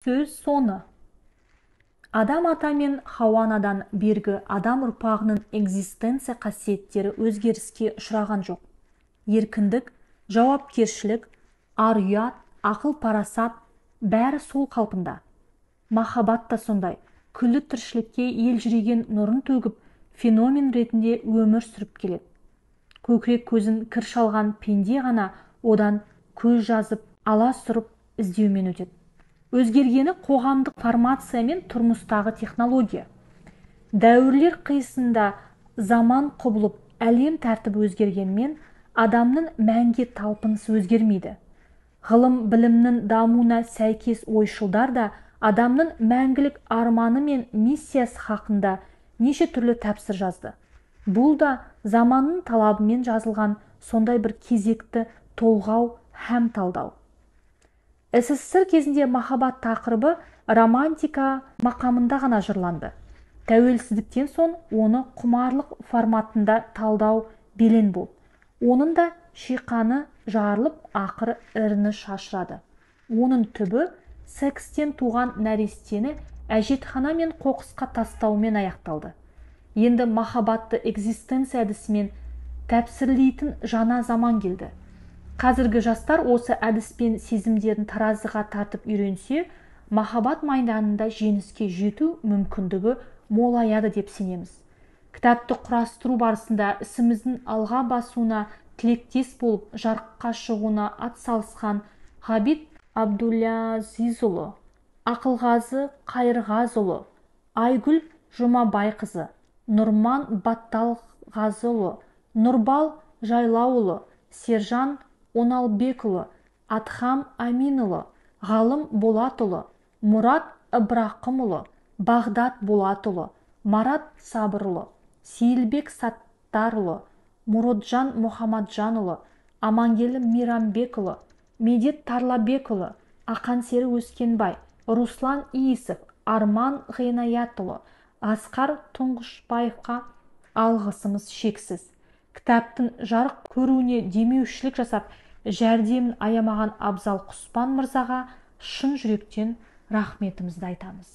Сөз соны. Адам ата мен Хауа анадан бергі адам ұрпағының экзистенция қасиеттері өзгеріске ұшыраған жоқ. Еркіндік, жауапкершілік, ар-ұят, ақыл-парасат бәрі сол қалпында. Махаббат та сондай, күллі тіршілікке елжіреген нұрын төгіп, феномен ретінде өмір сүріп келеді. Көкірек көзін кір шалған пенде ғана одан көз жазып, аласұрып іздеумен өтеді. Өзгергені қоғамдық формация мен тұрмыстағы технология. Дәуірлер қиысында заман құбылып, әлем тәртібі өзгергенмен, адамның мәңге талпынысы өзгермейді. Ғылым білімнің дамуына сәйкес ойшылдар да адамның мәңгілік арманы мен миссиясы хақында неше түрлі тәпсір жазды. Бұл да заманның талабымен жазылған сондай бір кезекті толғау һәм талдау. СССР кезінде махаббат тақырыбы романтика мақамында ғана жырланды. Тәуелсіздіктен соң оны құмарлық форматында талдау белең болды. Оның да шиқаны жарылып, ақыры іріні шашырады. Оның түбі секстен туған нәрестені әжетхана мен қоқысқа тастаумен аяқталды. Енді махаббатты экзистенция әдісімен тәпсірлейтін жаңа заман келді. Қазіргі жастар осы әдіспен сезімдерін таразыға тартып үйренсе, махаббат майданында жеңіске жету мүмкіндігі молаяды деп сенеміз. Кітапты құрастыру барысында ісіміздің алға басуына тілектес болып, жарыққа шығуына атсалысқан Ғабит Абдулязизұлы, Ақылғазы Қайырғазыұлы, Айгүл Жұмабайқызы, Нұрман Батталғазыұлы, Нұрбал Жайлауұлы, Сержан Оналбекұлы, Атхам Аминұлы, Ғалым Болатұлы, Мұрат Ыбрақымұлы, Бағдат Болатұлы, Марат Сабырұлы, Сейілбек Саттарұлы, Мұротжан Мұхамаджанұлы, Амангелі Мейрамбекұлы, Медет Тарлабекұлы, Ақансері Өскенбай, Руслан Иісов, Арман Ғинаятұлы, Асқар Тұңғышбаевқа алғысымыз шексіз. Кітаптың жарық көруіне демеушілік жасап, жәрдемін аямаған Абзал Құспан мырзаға шын жүректен рахметімізді айтамыз.